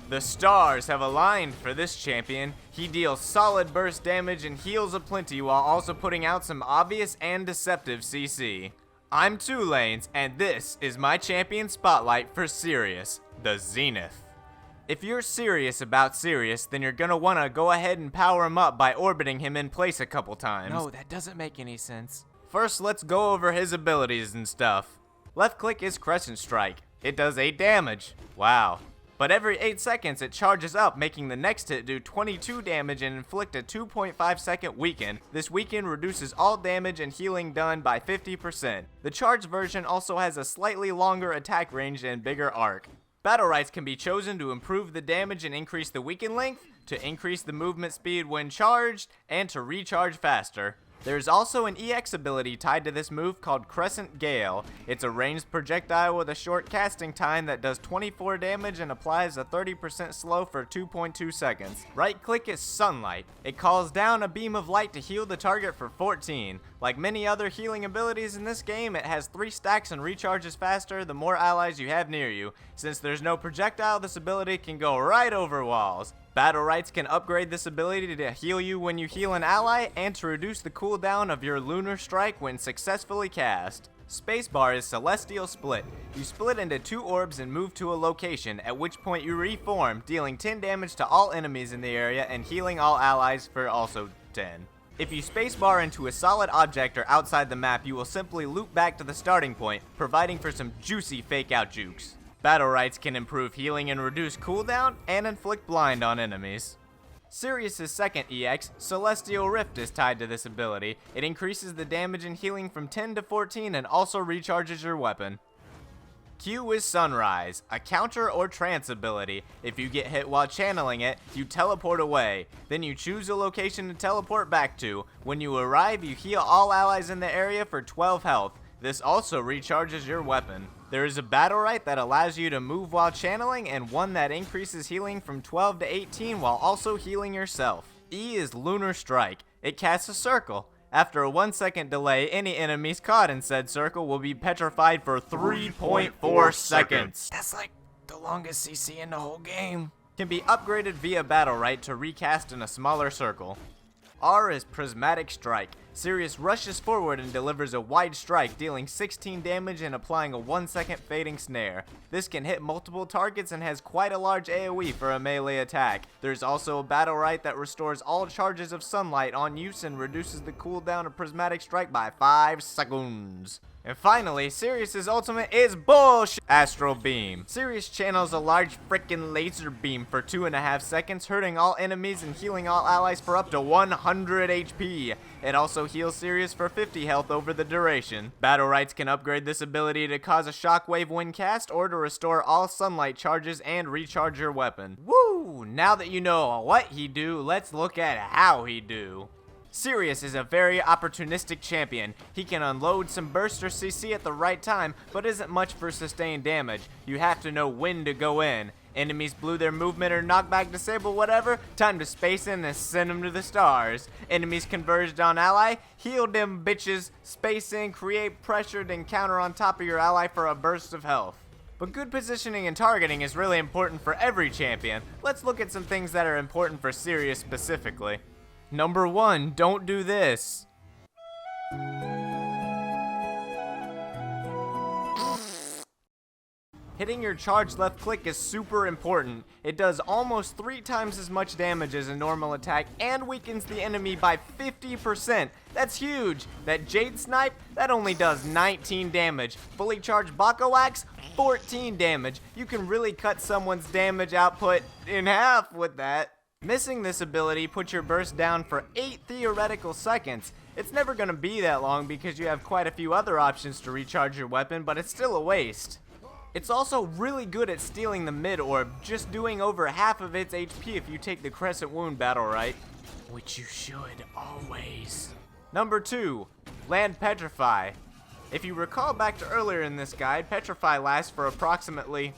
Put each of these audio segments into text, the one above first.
The stars have aligned for this champion. He deals solid burst damage and heals aplenty while also putting out some obvious and deceptive CC. I'm Lainz, and this is my champion spotlight for Sirius, the Zenith. If you're serious about Sirius, then you're gonna wanna go ahead and power him up by orbiting him in place a couple times. No, that doesn't make any sense. First, let's go over his abilities and stuff. Left click is Crescent Strike. It does 8 damage. Wow. But every 8 seconds it charges up, making the next hit do 22 damage and inflict a 2.5 second weaken. This weaken reduces all damage and healing done by 50%. The charged version also has a slightly longer attack range and bigger arc. Battlerites can be chosen to improve the damage and increase the weaken length, to increase the movement speed when charged, and to recharge faster. There's also an EX ability tied to this move called Crescent Gale. It's a ranged projectile with a short casting time that does 24 damage and applies a 30% slow for 2.2 seconds. Right click is Sunlight. It calls down a beam of light to heal the target for 14. Like many other healing abilities in this game, it has 3 stacks and recharges faster the more allies you have near you. Since there's no projectile, this ability can go right over walls. Battlerites can upgrade this ability to heal you when you heal an ally and to reduce the cooldown of your Lunar Strike when successfully cast. Spacebar is Celestial Split. You split into 2 orbs and move to a location, at which point you reform, dealing 10 damage to all enemies in the area and healing all allies for also 10. If you spacebar into a solid object or outside the map, you will simply loop back to the starting point, providing for some juicy fake out jukes. Battlerites can improve healing and reduce cooldown, and inflict blind on enemies. Sirius' second EX, Celestial Rift, is tied to this ability. It increases the damage and healing from 10 to 14 and also recharges your weapon. Q is Sunrise, a counter or trance ability. If you get hit while channeling it, you teleport away. Then you choose a location to teleport back to. When you arrive, you heal all allies in the area for 12 health. This also recharges your weapon. There is a Battlerite that allows you to move while channeling, and one that increases healing from 12 to 18 while also healing yourself. E is Lunar Strike. It casts a circle. After a 1-second delay, any enemies caught in said circle will be petrified for 3.4 seconds. That's like the longest CC in the whole game. Can be upgraded via Battlerite to recast in a smaller circle. R is Prismatic Strike. Sirius rushes forward and delivers a wide strike, dealing 16 damage and applying a 1-second fading snare. This can hit multiple targets and has quite a large AoE for a melee attack. There's also a Battlerite that restores all charges of sunlight on use and reduces the cooldown of Prismatic Strike by 5 seconds. And finally, Sirius' ultimate is Bullshit Astral Beam. Sirius channels a large frickin' laser beam for 2.5 seconds, hurting all enemies and healing all allies for up to 100 HP. It also heals Sirius for 50 health over the duration. Battlerites can upgrade this ability to cause a shockwave when cast or to restore all sunlight charges and recharge your weapon. Woo! Now that you know what he do, let's look at how he do. Sirius is a very opportunistic champion. He can unload some burst or CC at the right time, but isn't much for sustained damage. You have to know when to go in. Enemies blew their movement or knockback, disable, whatever, time to space in and send them to the stars. Enemies converged on ally, heal them bitches, space in, create pressure, then counter on top of your ally for a burst of health. But good positioning and targeting is really important for every champion. Let's look at some things that are important for Sirius specifically. Number 1, don't do this. Hitting your charged left click is super important. It does almost 3 times as much damage as a normal attack and weakens the enemy by 50%. That's huge. That Jade Snipe, that only does 19 damage. Fully charged Baka Wax, 14 damage. You can really cut someone's damage output in half with that. Missing this ability puts your burst down for 8 theoretical seconds. It's never going to be that long because you have quite a few other options to recharge your weapon, but it's still a waste. It's also really good at stealing the mid orb, just doing over half of its HP if you take the Crescent Wound Battlerite. Which you should always. Number 2, land Petrify. If you recall back to earlier in this guide, Petrify lasts for approximately...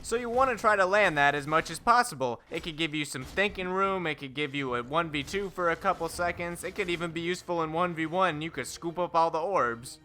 So you want to try to land that as much as possible. It could give you some thinking room, it could give you a 1v2 for a couple seconds, it could even be useful in 1v1 and you could scoop up all the orbs.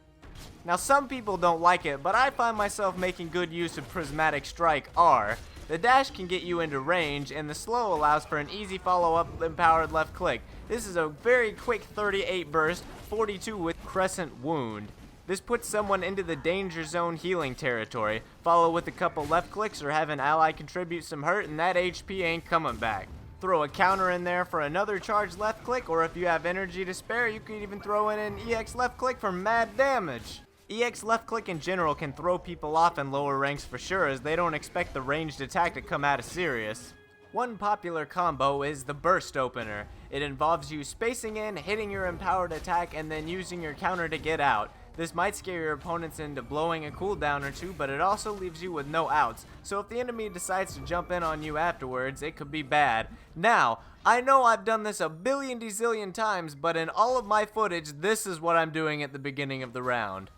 Now some people don't like it, but I find myself making good use of Prismatic Strike R. The dash can get you into range, and the slow allows for an easy follow-up empowered left click. This is a very quick 38 burst, 42 with Crescent Wound. This puts someone into the danger zone healing territory. Follow with a couple left clicks or have an ally contribute some hurt, and that HP ain't coming back. Throw a counter in there for another charged left click, or if you have energy to spare, you can even throw in an EX left click for mad damage. EX left click in general can throw people off in lower ranks for sure, as they don't expect the ranged attack to come out of Sirius. One popular combo is the burst opener. It involves you spacing in, hitting your empowered attack, and then using your counter to get out. This might scare your opponents into blowing a cooldown or two, but it also leaves you with no outs, so if the enemy decides to jump in on you afterwards, it could be bad. Now, I know I've done this a billion dezillion times, but in all of my footage, this is what I'm doing at the beginning of the round.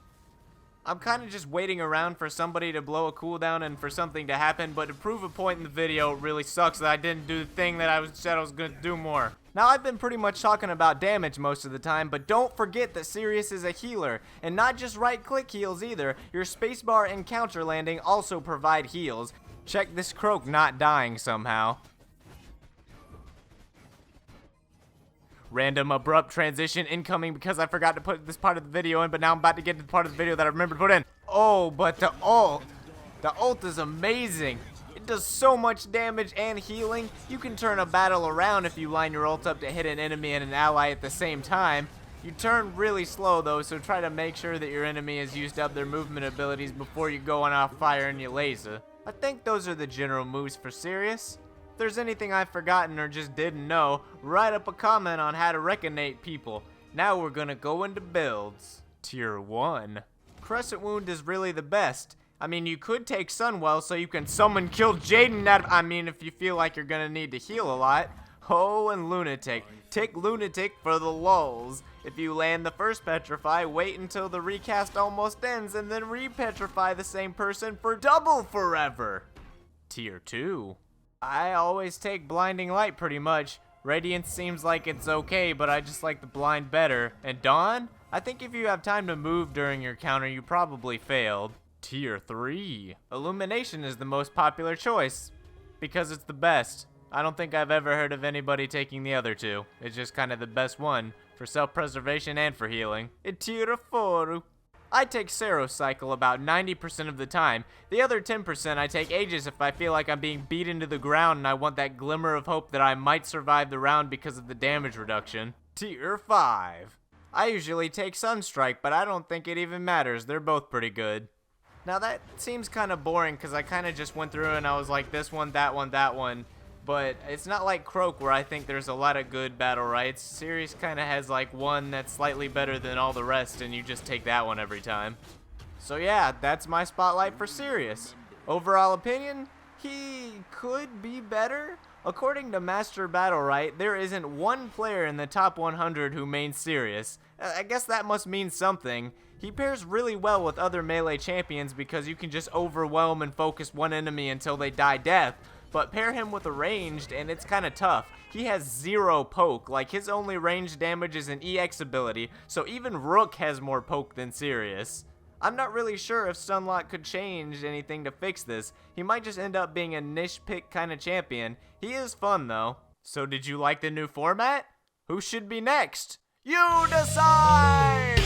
I'm kind of just waiting around for somebody to blow a cooldown and for something to happen, but to prove a point in the video, it really sucks that I didn't do the thing that I said I was going to do more. Now, I've been pretty much talking about damage most of the time, but don't forget that Sirius is a healer, and not just right-click heals either. Your spacebar and counter landing also provide heals. Check this croak not dying somehow. Random abrupt transition incoming because I forgot to put this part of the video in, but now I'm about to get to the part of the video that I remembered to put in. Oh, but the ult is amazing. It does so much damage and healing. You can turn a battle around if you line your ult up to hit an enemy and an ally at the same time. You turn really slow though, so try to make sure that your enemy has used up their movement abilities before you go on off firing your laser. I think those are the general moves for Sirius. If there's anything I've forgotten or just didn't know, write up a comment on how to reconnate people. Now we're gonna go into builds. Tier 1. Crescent Wound is really the best. I mean, you could take Sunwell so you can summon kill Jaden if you feel like you're gonna need to heal a lot. Oh, and Lunatic. Take Lunatic for the lulz. If you land the first Petrify, wait until the recast almost ends and then re-petrify the same person for double forever. Tier 2. I always take Blinding Light pretty much. Radiance seems like it's okay, but I just like the blind better. And Dawn? I think if you have time to move during your counter, you probably failed. Tier 3. Illumination is the most popular choice because it's the best. I don't think I've ever heard of anybody taking the other two. It's just kind of the best one for self-preservation and for healing. Tier 4. I take Cycle about 90% of the time. The other 10% I take Aegis if I feel like I'm being beat into the ground and I want that glimmer of hope that I might survive the round because of the damage reduction. Tier 5. I usually take Sunstrike, but I don't think it even matters. They're both pretty good. Now that seems kind of boring because I kind of just went through and I was like this one, that one, that one. But it's not like Croak where I think there's a lot of good Battlerites. Sirius kind of has like one that's slightly better than all the rest and you just take that one every time. So yeah, that's my spotlight for Sirius. Overall opinion, he could be better. According to Master Battlerite, there isn't one player in the top 100 who mains Sirius. I guess that must mean something. He pairs really well with other melee champions because you can just overwhelm and focus one enemy until they die death. But pair him with a ranged and it's kinda tough. He has 0 poke, like his only ranged damage is an EX ability, so even Rook has more poke than Sirius. I'm not really sure if Stunlock could change anything to fix this. He might just end up being a niche pick kinda champion. He is fun though. So did you like the new format? Who should be next? You decide!